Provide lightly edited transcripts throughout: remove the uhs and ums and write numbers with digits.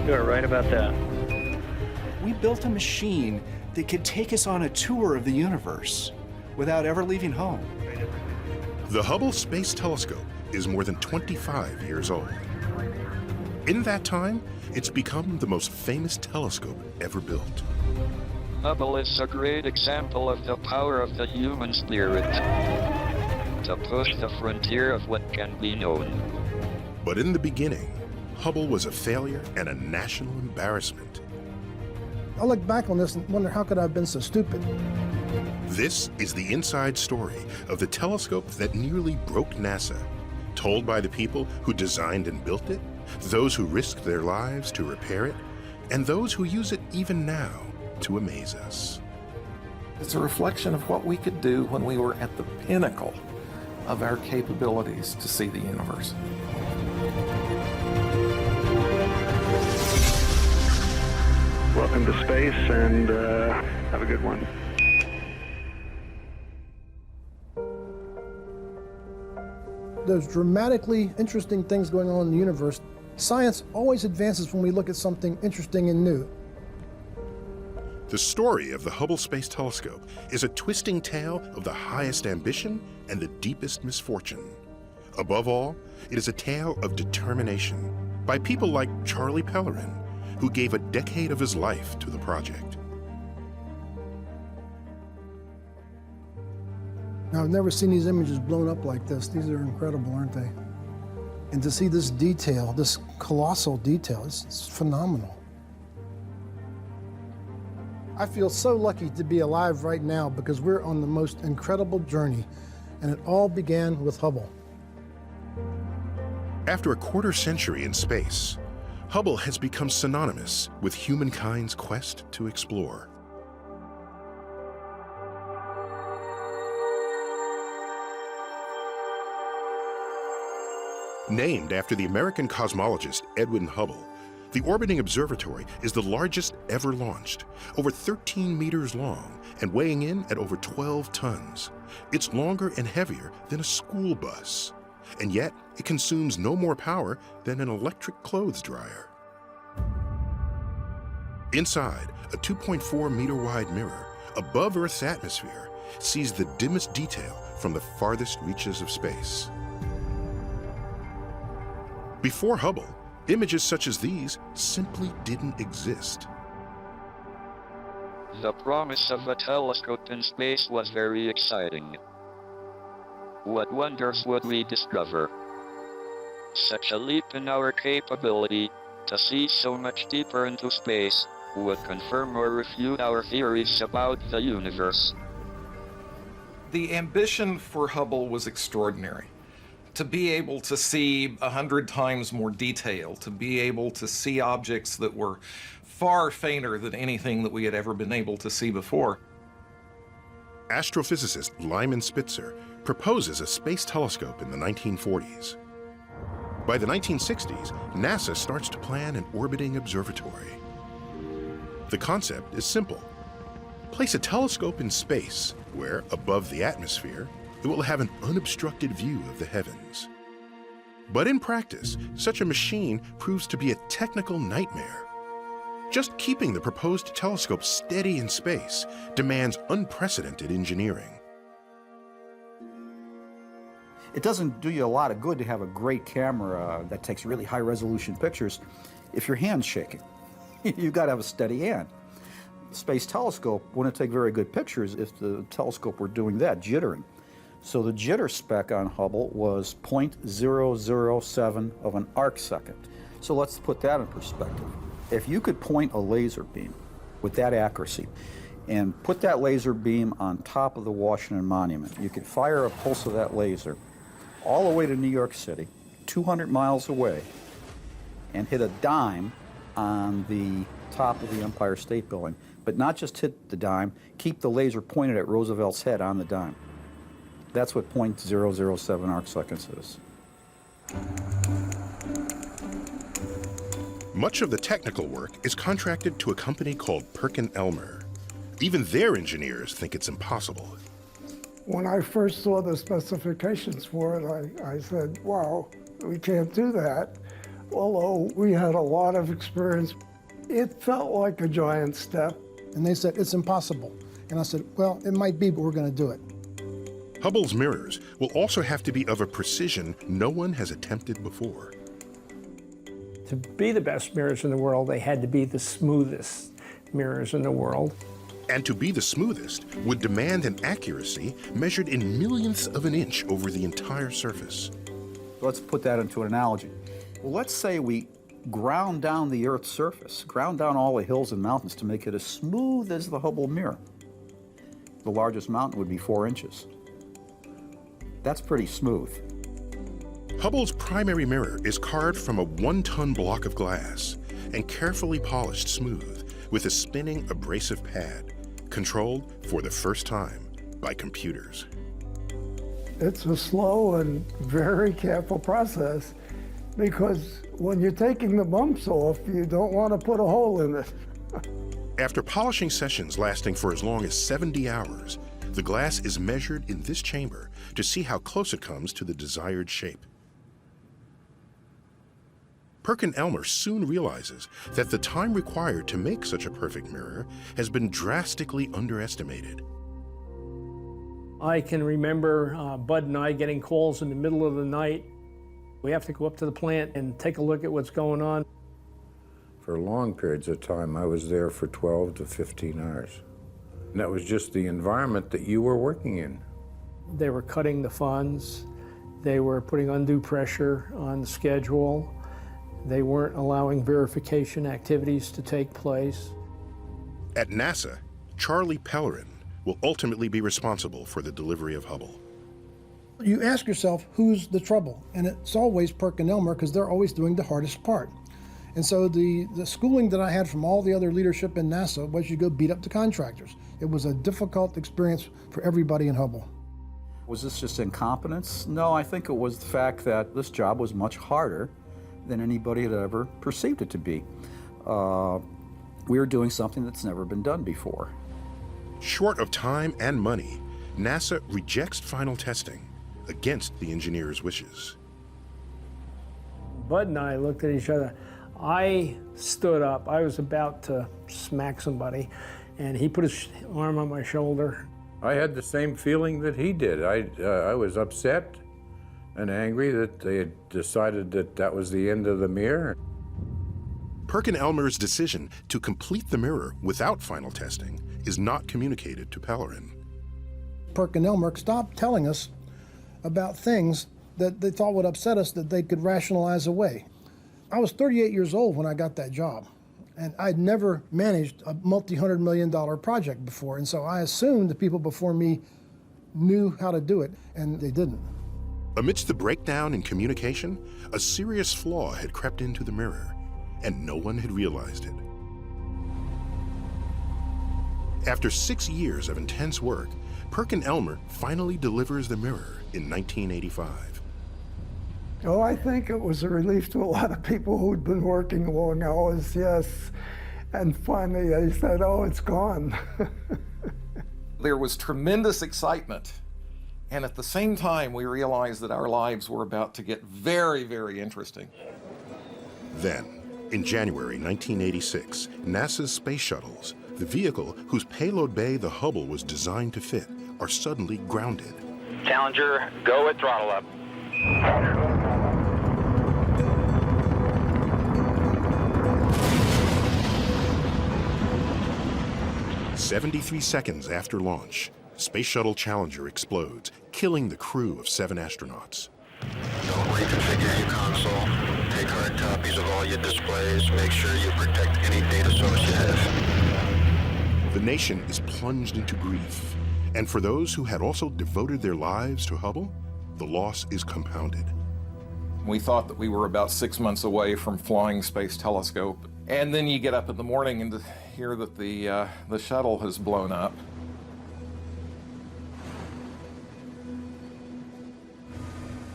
You are right about that. We built a machine that could take us on a tour of the universe without ever leaving home. The Hubble Space Telescope is more than 25 years old. In that time, it's become the most famous telescope ever built. Hubble is a great example of the power of the human spirit to push the frontier of what can be known. But in the beginning, Hubble was a failure and a national embarrassment. I look back on this and wonder, how could I have been so stupid? This is the inside story of the telescope that nearly broke NASA, told by the people who designed and built it, those who risked their lives to repair it, and those who use it even now to amaze us. It's a reflection of what we could do when we were at the pinnacle of our capabilities to see the universe. Welcome to space, and have a good one. There's dramatically interesting things going on in the universe. Science always advances when we look at something interesting and new. The story of the Hubble Space Telescope is a twisting tale of the highest ambition and the deepest misfortune. Above all, it is a tale of determination by people like Charlie Pellerin, who gave a decade of his life to the project. Now, I've never seen these images blown up like this. These are incredible, aren't they? And to see this detail, this colossal detail, it's phenomenal. I feel so lucky to be alive right now because we're on the most incredible journey, and it all began with Hubble. After a quarter century in space, Hubble has become synonymous with humankind's quest to explore. Named after the American cosmologist Edwin Hubble, the orbiting observatory is the largest ever launched, over 13 meters long and weighing in at over 12 tons. It's longer and heavier than a school bus, and yet it consumes no more power than an electric clothes dryer. Inside, a 2.4 meter wide mirror above Earth's atmosphere sees the dimmest detail from the farthest reaches of space. Before Hubble, images such as these simply didn't exist. The promise of a telescope in space was very exciting. What wonders would we discover? Such a leap in our capability to see so much deeper into space would confirm or refute our theories about the universe. The ambition for Hubble was extraordinary. To be able to see 100 times more detail, to be able to see objects that were far fainter than anything that we had ever been able to see before. Astrophysicist Lyman Spitzer proposes a space telescope in the 1940s. By the 1960s, NASA starts to plan an orbiting observatory. The concept is simple. Place a telescope in space where, above the atmosphere, it will have an unobstructed view of the heavens. But in practice, such a machine proves to be a technical nightmare. Just keeping the proposed telescope steady in space demands unprecedented engineering. It doesn't do you a lot of good to have a great camera that takes really high-resolution pictures if your hand's shaking. You've got to have a steady hand. The Space Telescope wouldn't take very good pictures if the telescope were doing that, jittering. So the jitter spec on Hubble was 0.007 of an arc second. So let's put that in perspective. If you could point a laser beam with that accuracy and put that laser beam on top of the Washington Monument, you could fire a pulse of that laser all the way to New York City, 200 miles away, and hit a dime on the top of the Empire State Building. But not just hit the dime, keep the laser pointed at Roosevelt's head on the dime. That's what 0.007 arc seconds is. Much of the technical work is contracted to a company called Perkin-Elmer. Even their engineers think it's impossible. When I first saw the specifications for it, I said, wow, we can't do that. although we had a lot of experience, it felt like a giant step. And they said, it's impossible. And I said, well, it might be, but we're going to do it. Hubble's mirrors will also have to be of a precision no one has attempted before. To be the best mirrors in the world, they had to be the smoothest mirrors in the world. And to be the smoothest would demand an accuracy measured in millionths of an inch over the entire surface. Let's put that into an analogy. Well, let's say we ground down the Earth's surface, ground down all the hills and mountains to make it as smooth as the Hubble mirror. The largest mountain would be 4 inches. That's pretty smooth. Hubble's primary mirror is carved from a 1-ton block of glass and carefully polished smooth with a spinning abrasive pad, controlled for the first time by computers. It's a slow and very careful process because when you're taking the bumps off, you don't want to put a hole in it. After polishing sessions lasting for as long as 70 hours, the glass is measured in this chamber to see how close it comes to the desired shape. Perkin-Elmer soon realizes that the time required to make such a perfect mirror has been drastically underestimated. I can remember Bud and I getting calls in the middle of the night. We have to go up to the plant and take a look at what's going on. For long periods of time, I was there for 12 to 15 hours. And that was just the environment that you were working in. They were cutting the funds. They were putting undue pressure on the schedule. They weren't allowing verification activities to take place. At NASA, Charlie Pellerin will ultimately be responsible for the delivery of Hubble. You ask yourself, who's the trouble? And it's always Perkin-Elmer, because they're always doing the hardest part. And so the schooling that I had from all the other leadership in NASA was you go beat up the contractors. It was a difficult experience for everybody in Hubble. Was this just incompetence? No, I think it was the fact that this job was much harder than anybody had ever perceived it to be. We were doing something that's never been done before. Short of time and money, NASA rejects final testing against the engineers' wishes. Bud and I looked at each other. I stood up. I was about to smack somebody, and he put his arm on my shoulder. I had the same feeling that he did. I was upset and angry that they had decided that that was the end of the mirror. Perkin-Elmer's decision to complete the mirror without final testing is not communicated to Pellerin. Perkin-Elmer stopped telling us about things that they thought would upset us that they could rationalize away. I was 38 years old when I got that job, and I'd never managed a multi-$100 million project before, and so I assumed the people before me knew how to do it, and they didn't. Amidst the breakdown in communication, a serious flaw had crept into the mirror, and no one had realized it. After 6 years of intense work, Perkin-Elmer finally delivers the mirror in 1985. Oh, I think it was a relief to a lot of people who'd been working long hours, yes. And finally they said, oh, it's gone. There was tremendous excitement. And at the same time, we realized that our lives were about to get very, very interesting. Then, in January 1986, NASA's space shuttles, the vehicle whose payload bay the Hubble was designed to fit, are suddenly grounded. Challenger, go at throttle up. 73 seconds after launch, Space Shuttle Challenger explodes, killing the crew of 7 astronauts. Don't reconfigure your console. Take hard copies of all your displays. Make sure you protect any data source you have. The nation is plunged into grief, and for those who had also devoted their lives to Hubble, the loss is compounded. We thought that we were about 6 months away from flying Space Telescope, and then you get up in the morning and hear that the shuttle has blown up.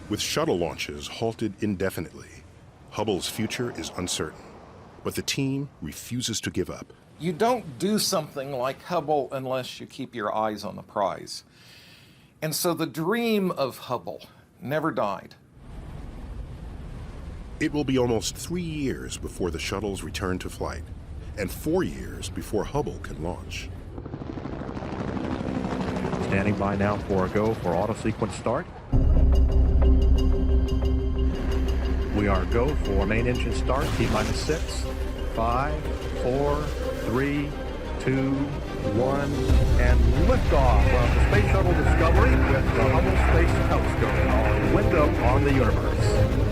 With shuttle launches halted indefinitely, Hubble's future is uncertain, but the team refuses to give up. You don't do something like Hubble unless you keep your eyes on the prize. And so the dream of Hubble never died. It will be almost 3 years before the shuttles return to flight, and 4 years before Hubble can launch. Standing by now for a go for auto sequence start. We are go for main engine start, T-minus 6, 5, 4, 3, 2, 1, and liftoff of the Space Shuttle Discovery with the Hubble Space Telescope, our window on the universe.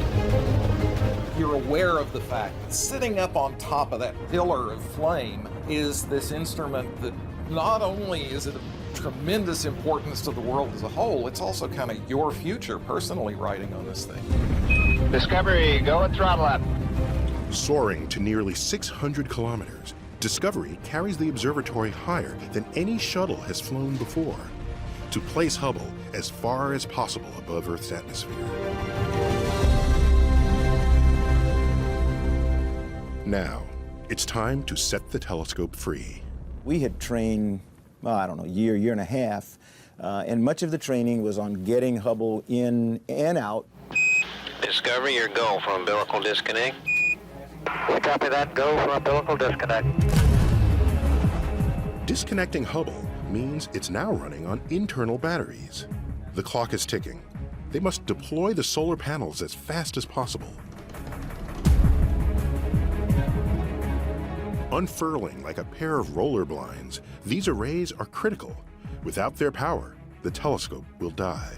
You're aware of the fact that sitting up on top of that pillar of flame is this instrument that not only is it of tremendous importance to the world as a whole, it's also kind of your future personally riding on this thing. Discovery, go at throttle up. Soaring to nearly 600 kilometers, Discovery carries the observatory higher than any shuttle has flown before, to place Hubble as far as possible above Earth's atmosphere. Now, it's time to set the telescope free. We had trained, well, I don't know, year and a half, and much of the training was on getting Hubble in and out. Discovery, your go for umbilical disconnect. Copy that, go for umbilical disconnect. Disconnecting Hubble means it's now running on internal batteries. The clock is ticking. They must deploy the solar panels as fast as possible. Unfurling like a pair of roller blinds, these arrays are critical. Without their power, the telescope will die.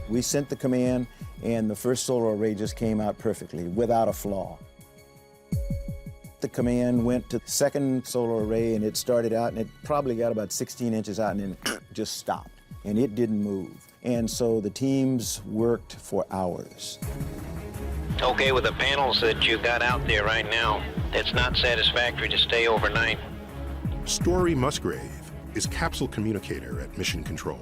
We sent the command, and the first solar array just came out perfectly, without a flaw. The command went to the second solar array, and it started out, and it probably got about 16 inches out, and then just stopped, and it didn't move. And so the teams worked for hours. Okay, with the panels that you got out there right now, it's not satisfactory to stay overnight. Story Musgrave is capsule communicator at Mission Control.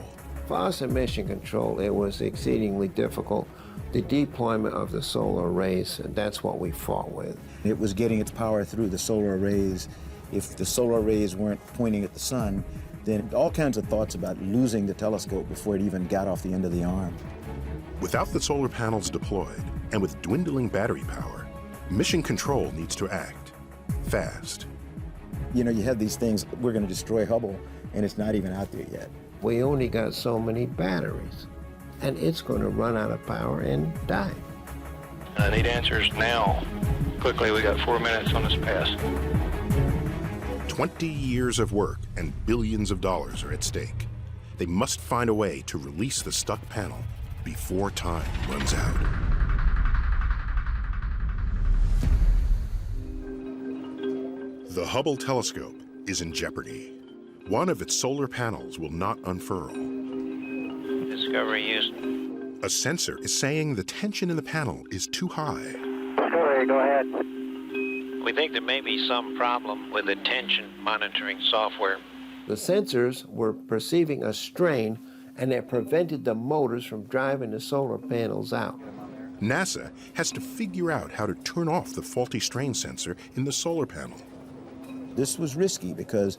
For us at Mission Control, it was exceedingly difficult. The deployment of the solar arrays, and that's what we fought with. It was getting its power through the solar arrays. If the solar arrays weren't pointing at the sun, then all kinds of thoughts about losing the telescope before it even got off the end of the arm. Without the solar panels deployed, and with dwindling battery power, Mission Control needs to act fast. You know, you have these things, we're going to destroy Hubble, and it's not even out there yet. We only got so many batteries, and it's going to run out of power and die. I need answers now. Quickly, we got 4 minutes on this pass. 20 years of work and billions of dollars are at stake. They must find a way to release the stuck panel before time runs out. The Hubble telescope is in jeopardy. One of its solar panels will not unfurl. Discovery used. A sensor is saying the tension in the panel is too high. Discovery, go ahead. We think there may be some problem with the tension monitoring software. The sensors were perceiving a strain, and it prevented the motors from driving the solar panels out. NASA has to figure out how to turn off the faulty strain sensor in the solar panel. This was risky because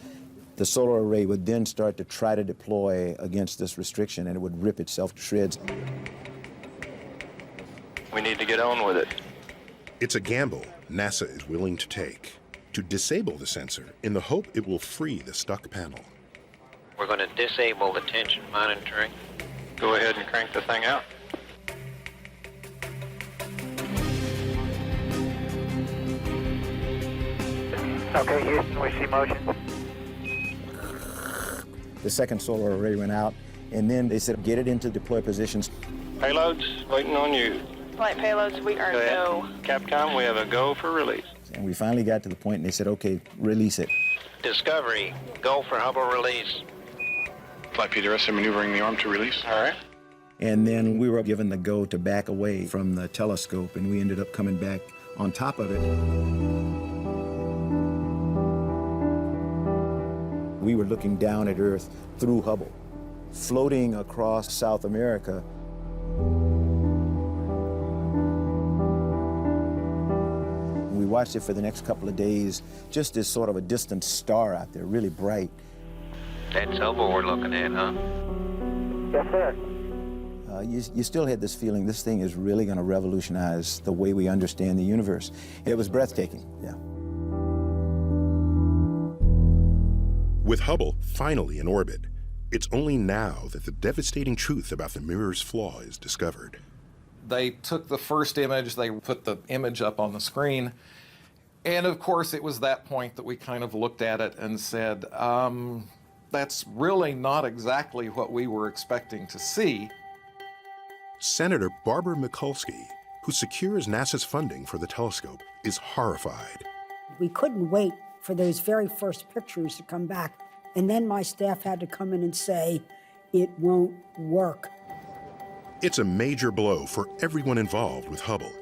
the solar array would then start to try to deploy against this restriction, and it would rip itself to shreds. We need to get on with it. It's a gamble NASA is willing to take, to disable the sensor in the hope it will free the stuck panel. We're going to disable the tension monitoring. Go ahead and crank the thing out. Okay, Houston, we see motion. The second solar array went out, and then they said, get it into deploy positions. Payloads, waiting on you. Flight payloads, we are go. Capcom, we have a go for release. And we finally got to the point, and they said, okay, release it. Discovery, go for Hubble release. Flight PDRS maneuvering the arm to release. All right. And then we were given the go to back away from the telescope, and we ended up coming back on top of it. We were looking down at Earth through Hubble, floating across South America. We watched it for the next couple of days, just as sort of a distant star out there, really bright. That's Hubble we're looking at, huh? Yes, sir. You still had this feeling this thing is really going to revolutionize the way we understand the universe. It was breathtaking, yeah. With Hubble finally in orbit, it's only now that the devastating truth about the mirror's flaw is discovered. They took the first image, they put the image up on the screen, and of course it was that point that we kind of looked at it and said, that's really not exactly what we were expecting to see. Senator Barbara Mikulski, who secures NASA's funding for the telescope, is horrified. We couldn't wait for those very first pictures to come back, and then my staff had to come in and say, it won't work. It's a major blow for everyone involved with Hubble,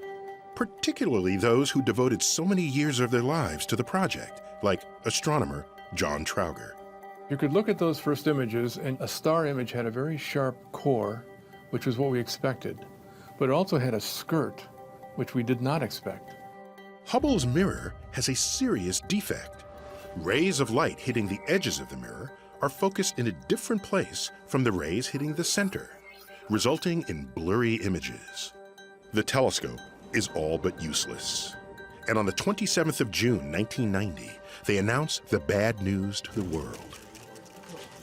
particularly those who devoted so many years of their lives to the project, like astronomer John Trauger. You could look at those first images, and a star image had a very sharp core, which was what we expected, but it also had a skirt, which we did not expect. Hubble's mirror has a serious defect. Rays of light hitting the edges of the mirror are focused in a different place from the rays hitting the center, resulting in blurry images. The telescope is all but useless. And on the 27th of June, 1990, they announce the bad news to the world.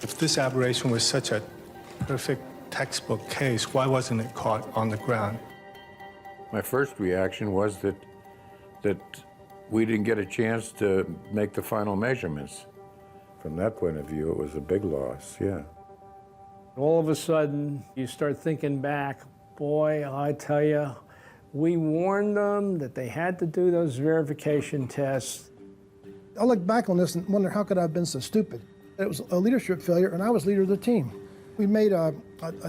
If this aberration was such a perfect textbook case, why wasn't it caught on the ground? My first reaction was that we didn't get a chance to make the final measurements. From that point of view, it was a big loss, yeah. All of a sudden, you start thinking back, boy, I tell you, we warned them that they had to do those verification tests. I look back on this and wonder, how could I have been so stupid? It was a leadership failure, and I was leader of the team. We made a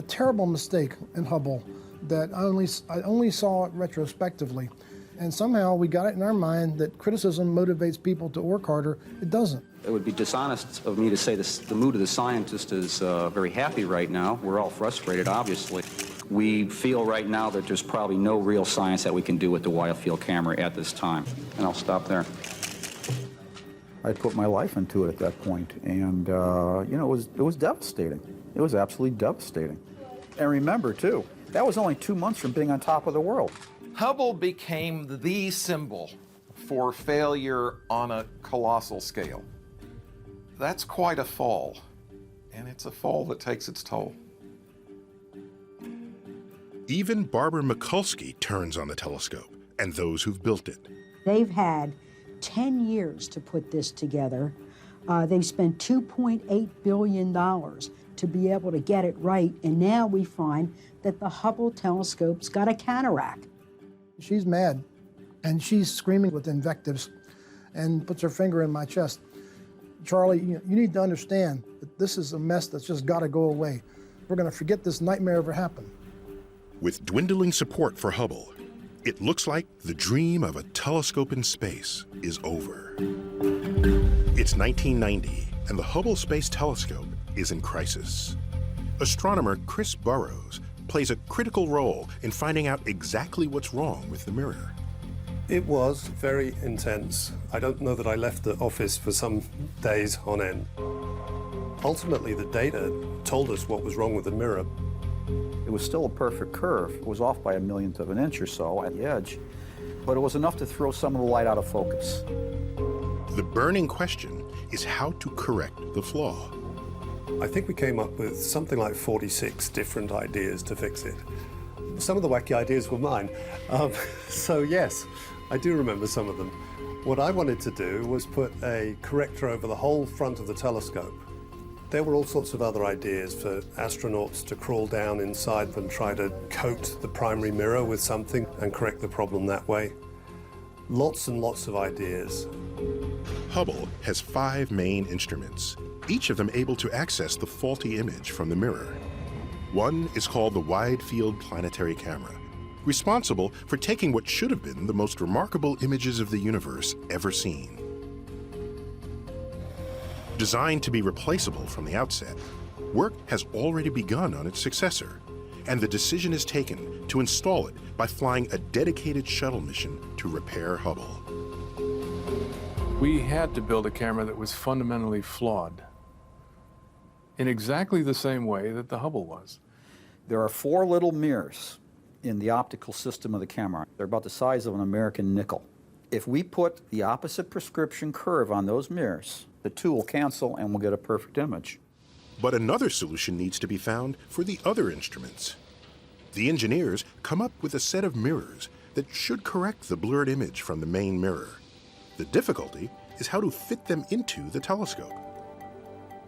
terrible mistake in Hubble that I only saw it retrospectively. And somehow we got it in our mind that criticism motivates people to work harder. It doesn't. It would be dishonest of me to say this, the mood of the scientist is very happy right now. We're all frustrated, obviously. We feel right now that there's probably no real science that we can do with the wide field camera at this time. And I'll stop there. I put my life into it at that point, and you know, it was devastating. It was absolutely devastating. And remember, too, that was only 2 months from being on top of the world. Hubble became the symbol for failure on a colossal scale. That's quite a fall, and it's a fall that takes its toll. Even Barbara Mikulski turns on the telescope and those who've built it. They've had 10 years to put this together. They've spent $2.8 billion to be able to get it right, and now we find that the Hubble telescope's got a cataract. She's mad, and she's screaming with invectives and puts her finger in my chest. Charlie, you need to understand that this is a mess that's just got to go away. We're going to forget this nightmare ever happened. With dwindling support for Hubble, it looks like the dream of a telescope in space is over. It's 1990, and the Hubble Space Telescope is in crisis. Astronomer Chris Burrows plays a critical role in finding out exactly what's wrong with the mirror. It was very intense. I don't know that I left the office for some days on end. Ultimately, the data told us what was wrong with the mirror. It was still a perfect curve. It was off by a millionth of an inch or so at the edge, but it was enough to throw some of the light out of focus. The burning question is how to correct the flaw. I think we came up with something like 46 different ideas to fix it. Some of the wacky ideas were mine. So yes, I do remember some of them. What I wanted to do was put a corrector over the whole front of the telescope. There were all sorts of other ideas for astronauts to crawl down inside and try to coat the primary mirror with something and correct the problem that way. Lots and lots of ideas. Hubble has 5 main instruments, each of them able to access the faulty image from the mirror. One is called the Wide Field Planetary Camera, responsible for taking what should have been the most remarkable images of the universe ever seen. Designed to be replaceable from the outset, work has already begun on its successor, and the decision is taken to install it by flying a dedicated shuttle mission to repair Hubble. We had to build a camera that was fundamentally flawed. in exactly the same way that the Hubble was. There are 4 little mirrors in the optical system of the camera. They're about the size of an American nickel. If we put the opposite prescription curve on those mirrors, the two will cancel and we'll get a perfect image. But another solution needs to be found for the other instruments. The engineers come up with a set of mirrors that should correct the blurred image from the main mirror. The difficulty is how to fit them into the telescope.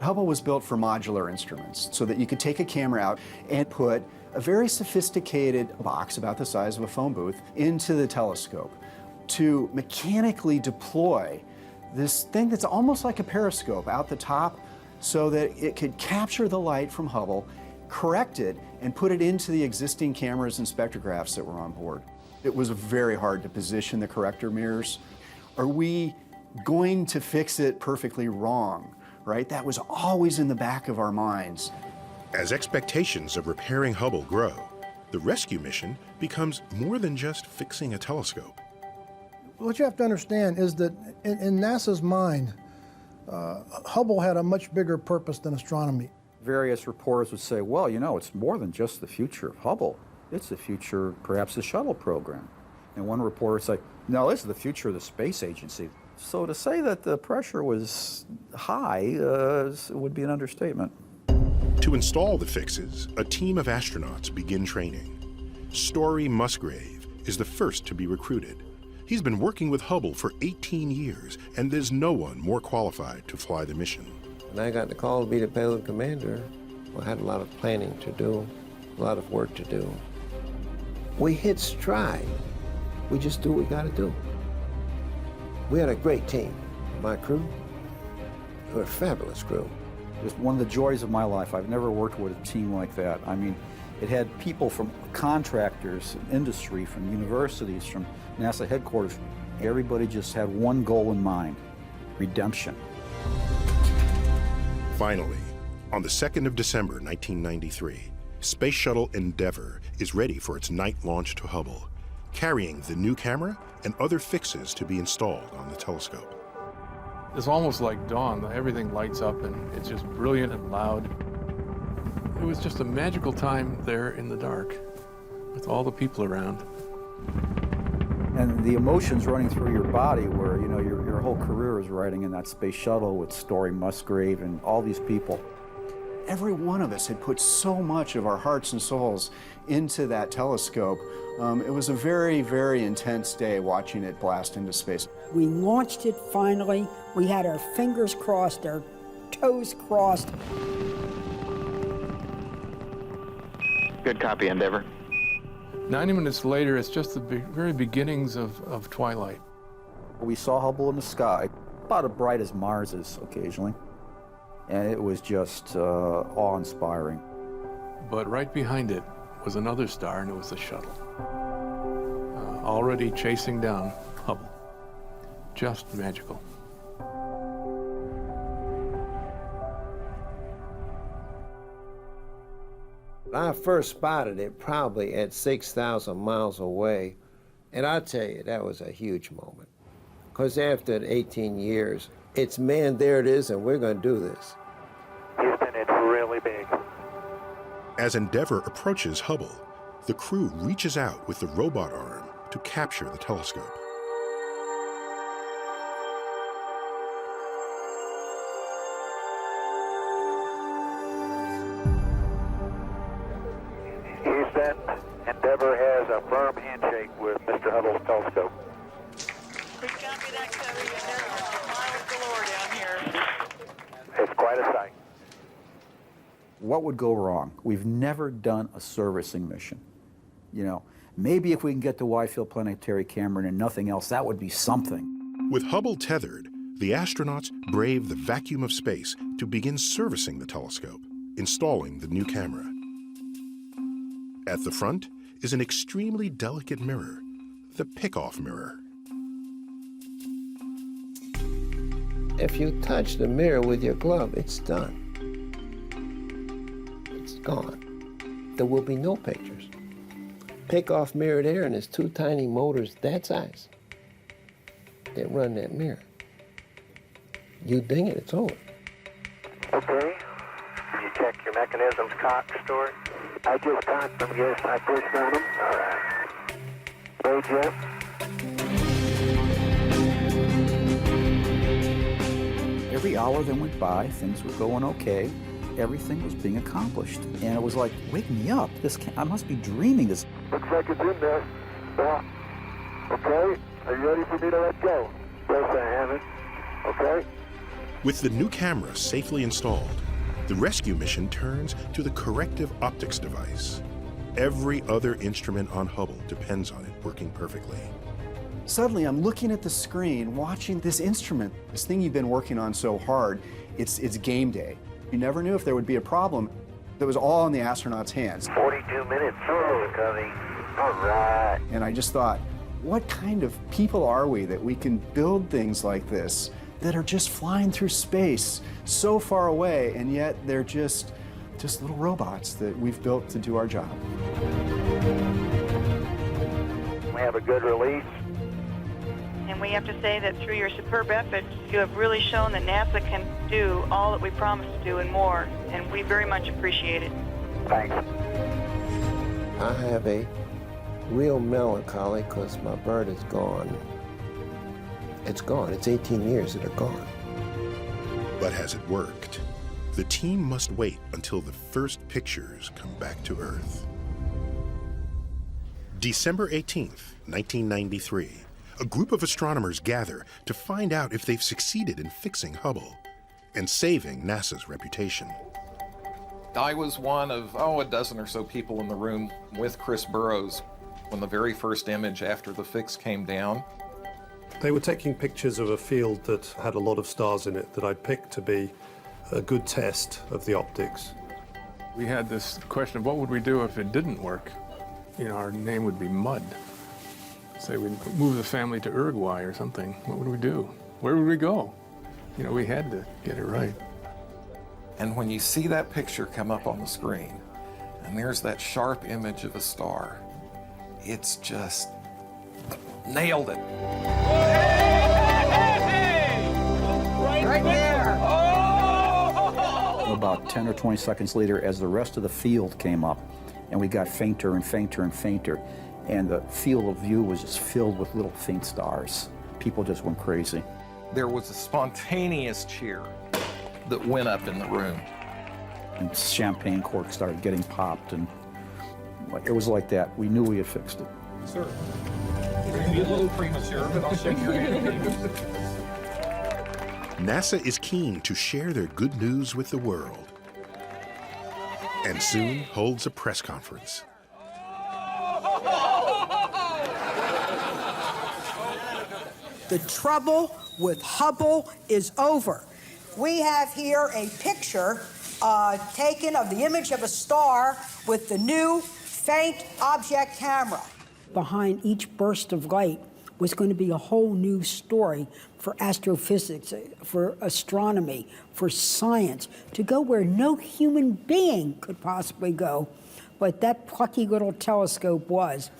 Hubble was built for modular instruments so that you could take a camera out and put a very sophisticated box about the size of a phone booth into the telescope to mechanically deploy this thing that's almost like a periscope out the top so that it could capture the light from Hubble, correct it, and put it into the existing cameras and spectrographs that were on board. It was very hard to position the corrector mirrors. Are we going to fix it perfectly wrong? Right? That was always in the back of our minds. As expectations of repairing Hubble grow, the rescue mission becomes more than just fixing a telescope. What you have to understand is that in NASA's mind, Hubble had a much bigger purpose than astronomy. Various reporters would say, well, you know, it's more than just the future of Hubble. It's the future, perhaps, the shuttle program. And one reporter would say, no, this is the future of the space agency. So to say that the pressure was high would be an understatement. To install the fixes, a team of astronauts begin training. Story Musgrave is the first to be recruited. He's been working with Hubble for 18 years, and there's no one more qualified to fly the mission. When I got the call to be the payload commander, I had a lot of planning to do, a lot of work to do. We hit stride. We just do what we got to do. We had a great team. My crew, they were a fabulous crew. It was one of the joys of my life. I've never worked with a team like that. I mean, it had people from contractors, industry, from universities, from NASA headquarters. Everybody just had one goal in mind: redemption. Finally, on the 2nd of December, 1993, Space Shuttle Endeavour is ready for its night launch to Hubble, carrying the new camera and other fixes to be installed on the telescope. It's almost like dawn. Everything lights up and it's just brilliant and loud. It was just a magical time there in the dark with all the people around. And the emotions running through your body were, you know, your whole career is riding in that space shuttle with Story Musgrave and all these people. Every one of us had put so much of our hearts and souls into that telescope. It was a very, very intense day watching it blast into space. We launched it finally. We had our fingers crossed, our toes crossed. Good copy, Endeavour. 90 minutes later, it's just the very beginnings of twilight. We saw Hubble in the sky, about as bright as Mars is occasionally. And it was just awe-inspiring. But right behind it was another star, and it was the shuttle. Already chasing down Hubble. Just magical. I first spotted it probably at 6,000 miles away, and I tell you, that was a huge moment. Because after 18 years, it's, man, there it is, and we're going to do this. Houston, it's really big. As Endeavour approaches Hubble, the crew reaches out with the robot arm to capture the telescope. Houston, Endeavour has a firm handshake with Mr. Hubble's telescope. It's quite a sight. What would go wrong? We've never done a servicing mission. You know, maybe if we can get the Wide Field Planetary camera and nothing else, that would be something. With Hubble tethered, the astronauts brave the vacuum of space to begin servicing the telescope, installing the new camera. At the front is an extremely delicate mirror, the pick-off mirror. If you touch the mirror with your glove, it's done. It's gone. There will be no pictures. Pick off mirror there, and there's two tiny motors that size that run that mirror. You ding it, it's over. Okay. check your mechanisms cock story? I just cocked them, yes. I pushed on them. All right. Hey, Jeff. Every hour that went by, things were going okay. Everything was being accomplished. And it was like, wake me up. I must be dreaming this. Looks like it's in there. Yeah. Okay. Are you ready for me to let go? Yes, I haven't. Okay. With the new camera safely installed, the rescue mission turns to the corrective optics device. Every other instrument on Hubble depends on it working perfectly. Suddenly, I'm looking at the screen, watching this instrument, this thing you've been working on so hard. It's game day. You never knew if there would be a problem. That was all in the astronauts' hands. 42 minutes. Oh, Covey. All right. And I just thought, what kind of people are we that we can build things like this that are just flying through space so far away, and yet they're just little robots that we've built to do our job. We have a good release. And we have to say that through your superb efforts, you have really shown that NASA can do all that we promised to do and more, and we very much appreciate it. Thanks. I have a real melancholy because my bird is gone. It's gone. It's 18 years that are gone. But has it worked? The team must wait until the first pictures come back to Earth. December 18th, 1993. A group of astronomers gather to find out if they've succeeded in fixing Hubble and saving NASA's reputation. I was one of, a dozen or so people in the room with Chris Burrows when the very first image after the fix came down. They were taking pictures of a field that had a lot of stars in it that I picked to be a good test of the optics. We had this question of what would we do if it didn't work? Our name would be Mud. Say we'd move the family to Uruguay or something. What would we do? Where would we go? We had to get it right. And when you see that picture come up on the screen, and there's that sharp image of a star, it's just nailed it. Right there! About 10 or 20 seconds later, as the rest of the field came up, and we got fainter and fainter and fainter, and the field of view was just filled with little faint stars. People just went crazy. There was a spontaneous cheer that went up in the room. And champagne corks started getting popped, and it was like that. We knew we had fixed it. Sir, it may be a little premature, but I'll shake your hand. NASA is keen to share their good news with the world, and soon holds a press conference. The trouble with Hubble is over. We have here a picture taken of the image of a star with the new faint object camera. Behind each burst of light was going to be a whole new story for astrophysics, for astronomy, for science, to go where no human being could possibly go, but that plucky little telescope was.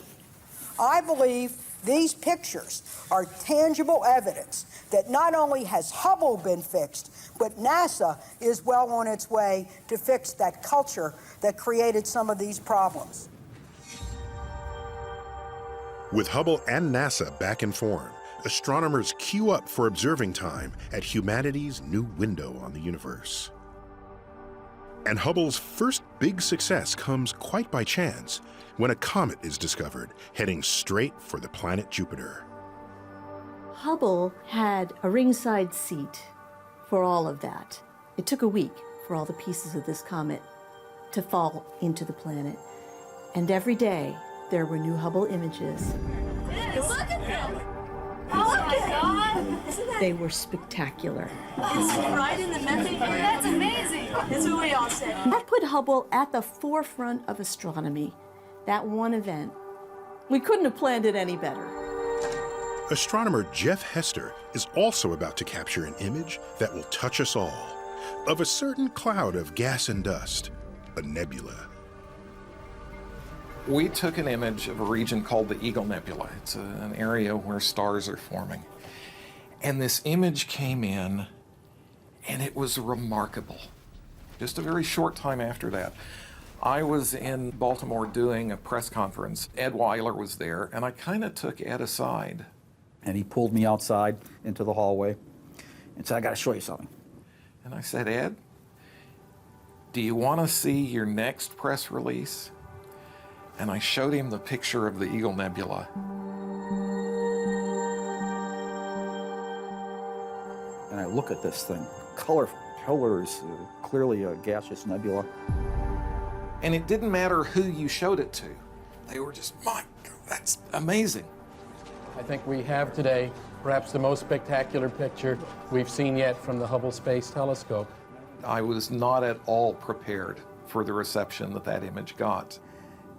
I believe these pictures are tangible evidence that not only has Hubble been fixed, but NASA is well on its way to fix that culture that created some of these problems. With Hubble and NASA back in form, astronomers queue up for observing time at humanity's new window on the universe. And Hubble's first big success comes quite by chance when a comet is discovered heading straight for the planet Jupiter. Hubble had a ringside seat for all of that. It took a week for all the pieces of this comet to fall into the planet. And every day, there were new Hubble images. Look at them! They were spectacular. It's right in the method. That's amazing. That's what we all said. That put Hubble at the forefront of astronomy. That one event. We couldn't have planned it any better. Astronomer Jeff Hester is also about to capture an image that will touch us all, of a certain cloud of gas and dust, a nebula. We took an image of a region called the Eagle Nebula. It's an area where stars are forming. And this image came in, and it was remarkable. Just a very short time after that, I was in Baltimore doing a press conference. Ed Weiler was there, and I kind of took Ed aside. And he pulled me outside into the hallway and said, I got to show you something. And I said, Ed, do you want to see your next press release? And I showed him the picture of the Eagle Nebula. And I look at this thing, colors, clearly a gaseous nebula. And it didn't matter who you showed it to. They were just, my God, that's amazing. I think we have today perhaps the most spectacular picture we've seen yet from the Hubble Space Telescope. I was not at all prepared for the reception that that image got.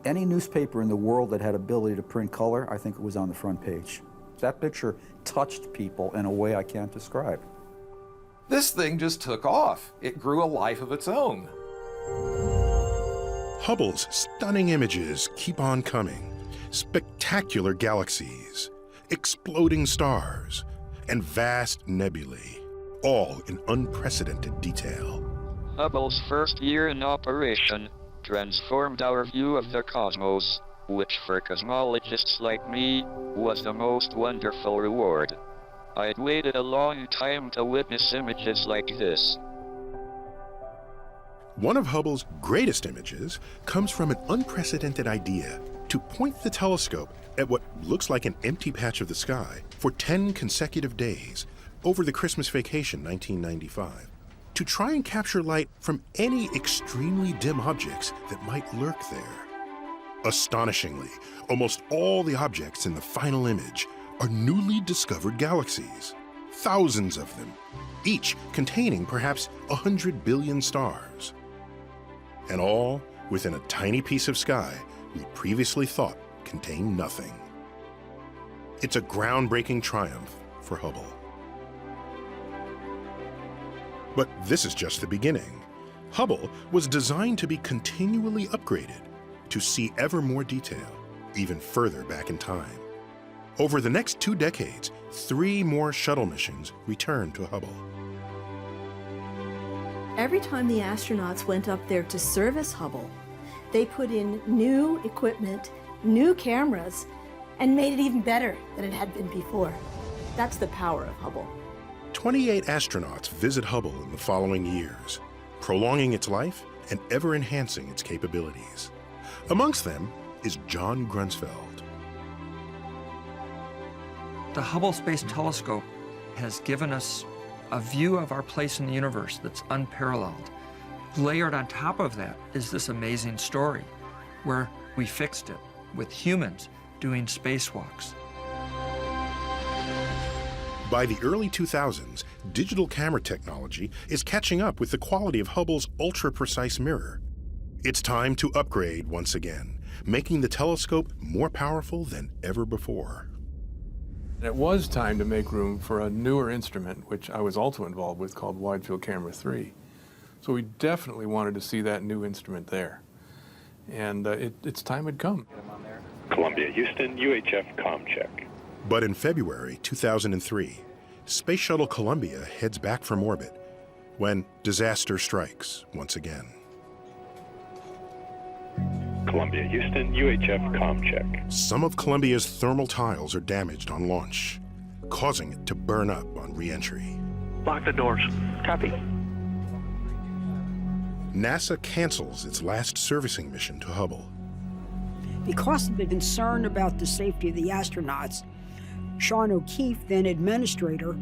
Any newspaper in the world that had ability to print color, I think it was on the front page. That picture touched people in a way I can't describe. This thing just took off. It grew a life of its own. Hubble's stunning images keep on coming. Spectacular galaxies, exploding stars, and vast nebulae, all in unprecedented detail. Hubble's first year in operation transformed our view of the cosmos, which for cosmologists like me was the most wonderful reward. I'd waited a long time to witness images like this. One of Hubble's greatest images comes from an unprecedented idea to point the telescope at what looks like an empty patch of the sky for 10 consecutive days over the Christmas vacation 1995, to try and capture light from any extremely dim objects that might lurk there. Astonishingly, almost all the objects in the final image are newly discovered galaxies, thousands of them, each containing perhaps 100 billion stars. And all within a tiny piece of sky we previously thought contained nothing. It's a groundbreaking triumph for Hubble. But this is just the beginning. Hubble was designed to be continually upgraded to see ever more detail, even further back in time. Over the next 2 decades, 3 more shuttle missions returned to Hubble. Every time the astronauts went up there to service Hubble, they put in new equipment, new cameras, and made it even better than it had been before. That's the power of Hubble. 28 astronauts visit Hubble in the following years, prolonging its life and ever enhancing its capabilities. Amongst them is John Grunsfeld. The Hubble Space Telescope has given us a view of our place in the universe that's unparalleled. Layered on top of that is this amazing story where we fixed it with humans doing spacewalks. By the early 2000s, digital camera technology is catching up with the quality of Hubble's ultra-precise mirror. It's time to upgrade once again, making the telescope more powerful than ever before. It was time to make room for a newer instrument, which I was also involved with, called Wide Field Camera 3. So we definitely wanted to see that new instrument there. And its time had come. Columbia, Houston, UHF comm check. But in February 2003, Space Shuttle Columbia heads back from orbit when disaster strikes once again. Columbia, Houston, UHF comm check. Some of Columbia's thermal tiles are damaged on launch, causing it to burn up on re-entry. Lock the doors. Copy. NASA cancels its last servicing mission to Hubble. Because of the concern about the safety of the astronauts, Sean O'Keefe, then administrator,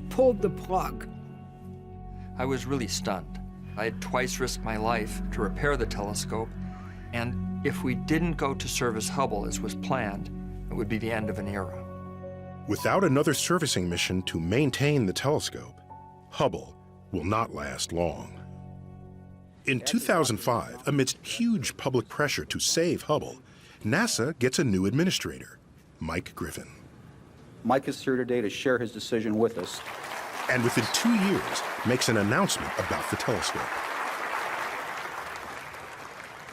pulled the plug. I was really stunned. I had twice risked my life to repair the telescope, and if we didn't go to service Hubble as was planned, it would be the end of an era. Without another servicing mission to maintain the telescope, Hubble will not last long. In 2005, amidst huge public pressure to save Hubble, NASA gets a new administrator, Mike Griffin. Mike is here today to share his decision with us. And within 2 years, makes an announcement about the telescope.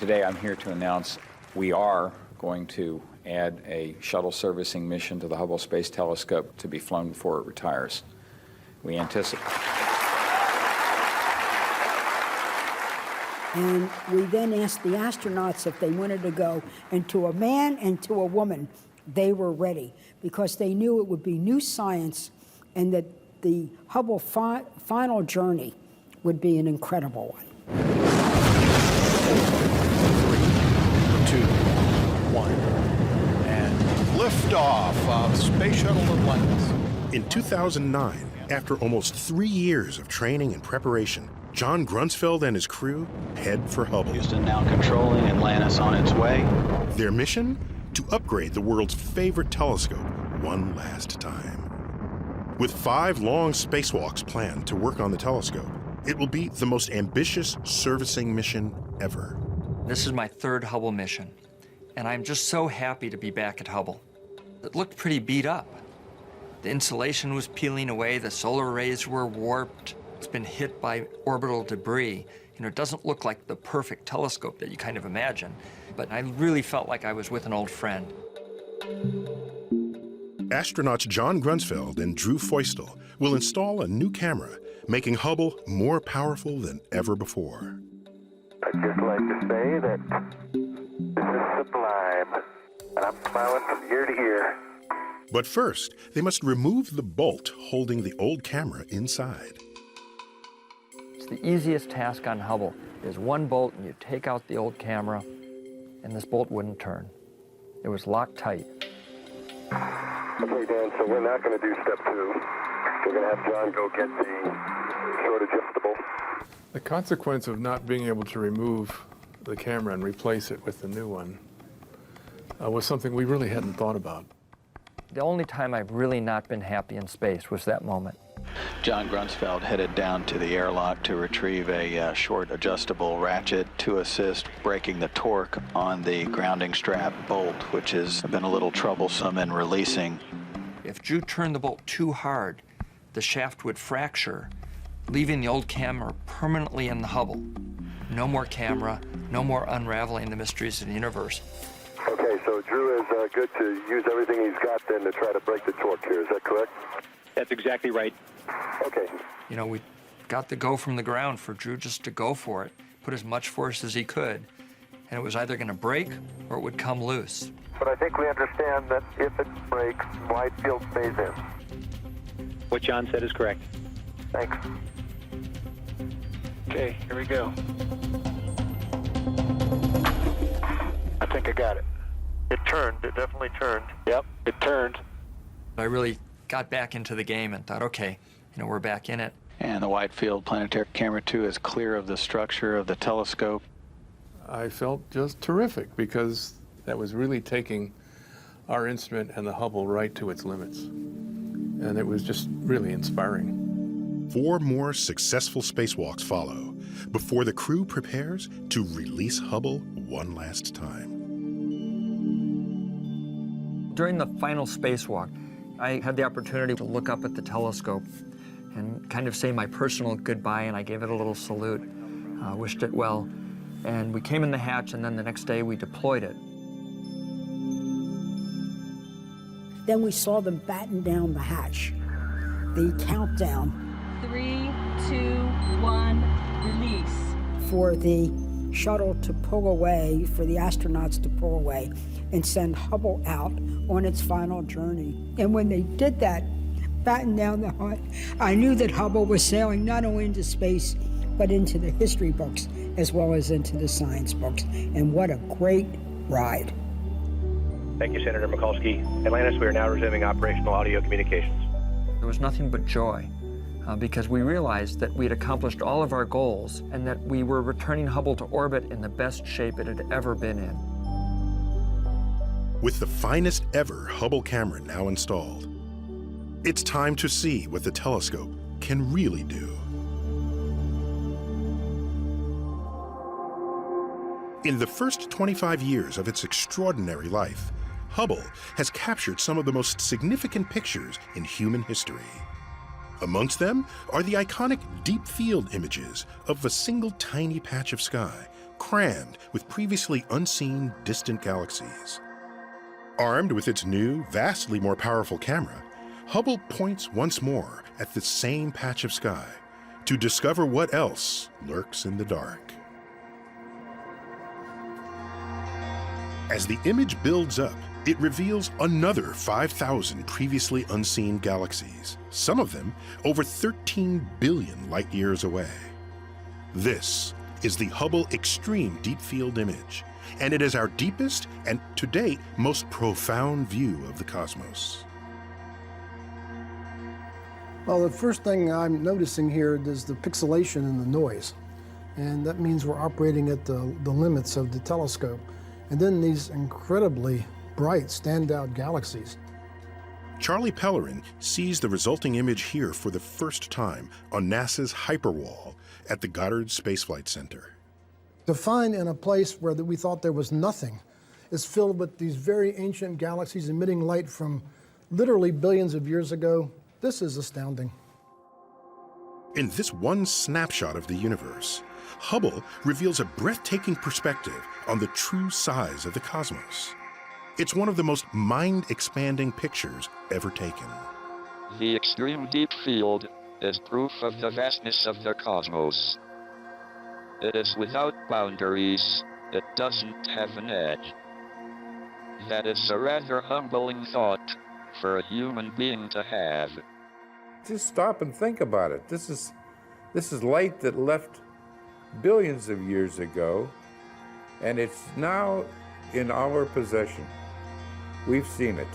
Today I'm here to announce we are going to add a shuttle servicing mission to the Hubble Space Telescope to be flown before it retires. We anticipate And we then asked the astronauts if they wanted to go, and to a man and to a woman, they were ready because they knew it would be new science and that the Hubble final journey would be an incredible one. 3, 2, 1, and liftoff of Space Shuttle Atlantis. In 2009, after almost 3 years of training and preparation, John Grunsfeld and his crew head for Hubble. Houston now controlling Atlantis on its way. Their mission? To upgrade the world's favorite telescope one last time. With 5 long spacewalks planned to work on the telescope, it will be the most ambitious servicing mission ever. This is my 3rd Hubble mission, and I'm just so happy to be back at Hubble. It looked pretty beat up. The insulation was peeling away, the solar rays were warped. It's been hit by orbital debris. You know, it doesn't look like the perfect telescope that you kind of imagine, but I really felt like I was with an old friend. Astronauts John Grunsfeld and Drew Feustel will install a new camera, making Hubble more powerful than ever before. I'd just like to say that this is sublime, and I'm smiling from ear to ear. But first, they must remove the bolt holding the old camera inside. It's the easiest task on Hubble. There's one bolt, and you take out the old camera, and this bolt wouldn't turn. It was locked tight. Okay, Dan, so we're not going to do step 2. We're going to have John go get the short adjustable. The consequence of not being able to remove the camera and replace it with the new one was something we really hadn't thought about. The only time I've really not been happy in space was that moment. John Grunsfeld headed down to the airlock to retrieve a short adjustable ratchet to assist breaking the torque on the grounding strap bolt, which has been a little troublesome in releasing. If Drew turned the bolt too hard, the shaft would fracture, leaving the old camera permanently in the Hubble. No more camera, no more unraveling the mysteries of the universe. Okay, so Drew is good to use everything he's got then to try to break the torque here. Is that correct? That's exactly right. Okay. You know, we got the go from the ground for Drew just to go for it, put as much force as he could, and it was either going to break or it would come loose. But I think we understand that if it breaks, wide field stays in. What John said is correct. Thanks. Okay, here we go. I think I got it. It turned. It definitely turned. Yep, it turned. I really got back into the game and thought, okay, you know, we're back in it. And the wide field planetary camera 2 is clear of the structure of the telescope. I felt just terrific because that was really taking our instrument and the Hubble right to its limits. And it was just really inspiring. 4 more successful spacewalks follow before the crew prepares to release Hubble one last time. During the final spacewalk, I had the opportunity to look up at the telescope and kind of say my personal goodbye, and I gave it a little salute, wished it well. And we came in the hatch, and then the next day we deployed it. Then we saw them batten down the hatch. The countdown. 3, 2, 1, release. For the shuttle to pull away, for the astronauts to pull away and send Hubble out on its final journey. And when they did that, batten down the hatch, I knew that Hubble was sailing not only into space, but into the history books, as well as into the science books. And what a great ride. Thank you, Senator Mikulski. Atlantis, we are now resuming operational audio communications. There was nothing but joy because we realized that we'd accomplished all of our goals and that we were returning Hubble to orbit in the best shape it had ever been in. With the finest ever Hubble camera now installed, it's time to see what the telescope can really do. In the first 25 years of its extraordinary life, Hubble has captured some of the most significant pictures in human history. Amongst them are the iconic deep field images of a single tiny patch of sky, crammed with previously unseen distant galaxies. Armed with its new, vastly more powerful camera, Hubble points once more at the same patch of sky to discover what else lurks in the dark. As the image builds up, it reveals another 5,000 previously unseen galaxies, some of them over 13 billion light years away. This is the Hubble Extreme Deep Field Image, and it is our deepest and, to date, most profound view of the cosmos. Well, the first thing I'm noticing here is the pixelation and the noise. And that means we're operating at the limits of the telescope. And then these incredibly bright, standout galaxies. Charlie Pellerin sees the resulting image here for the first time on NASA's Hyperwall at the Goddard Space Flight Center. To find in a place where we thought there was nothing is filled with these very ancient galaxies emitting light from literally billions of years ago, this is astounding. In this one snapshot of the universe, Hubble reveals a breathtaking perspective on the true size of the cosmos. It's one of the most mind-expanding pictures ever taken. The extreme deep field is proof of the vastness of the cosmos. It is without boundaries. It doesn't have an edge. That is a rather humbling thought for a human being to have. Just stop and think about it. This is light that left billions of years ago, and it's now in our possession. We've seen it.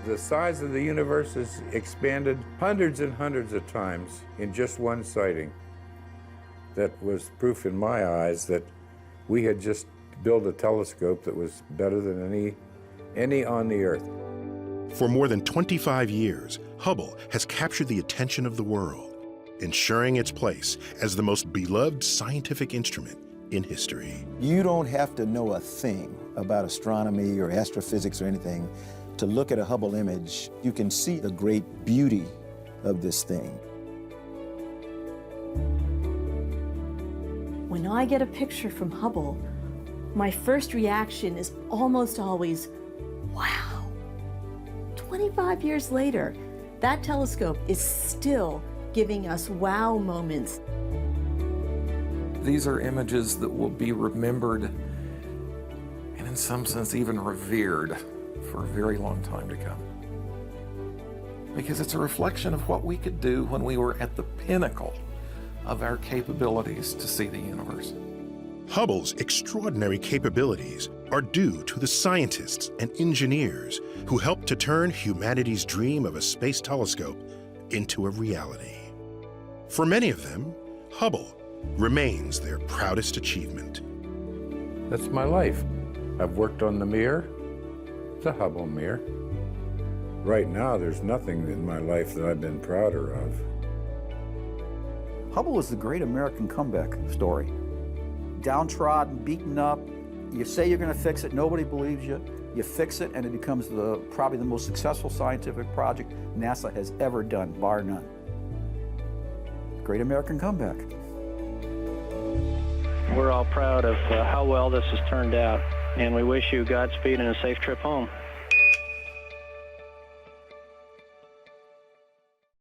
The size of the universe has expanded hundreds and hundreds of times in just one sighting. That was proof in my eyes that we had just built a telescope that was better than any on the Earth. For more than 25 years, Hubble has captured the attention of the world, ensuring its place as the most beloved scientific instrument in history. You don't have to know a thing about astronomy or astrophysics or anything to look at a Hubble image. You can see the great beauty of this thing. When I get a picture from Hubble, my first reaction is almost always, wow. 25 years later, that telescope is still giving us wow moments. These are images that will be remembered and in some sense even revered for a very long time to come. Because it's a reflection of what we could do when we were at the pinnacle of our capabilities to see the universe. Hubble's extraordinary capabilities are due to the scientists and engineers who helped to turn humanity's dream of a space telescope into a reality. For many of them, Hubble remains their proudest achievement. That's my life. I've worked on the mirror, the Hubble mirror. Right now, there's nothing in my life that I've been prouder of. Hubble is the great American comeback story. Downtrodden, beaten up, you say you're going to fix it, nobody believes you. You fix it, and it becomes probably the most successful scientific project NASA has ever done, bar none. Great American comeback. We're all proud of how well this has turned out, and we wish you Godspeed and a safe trip home.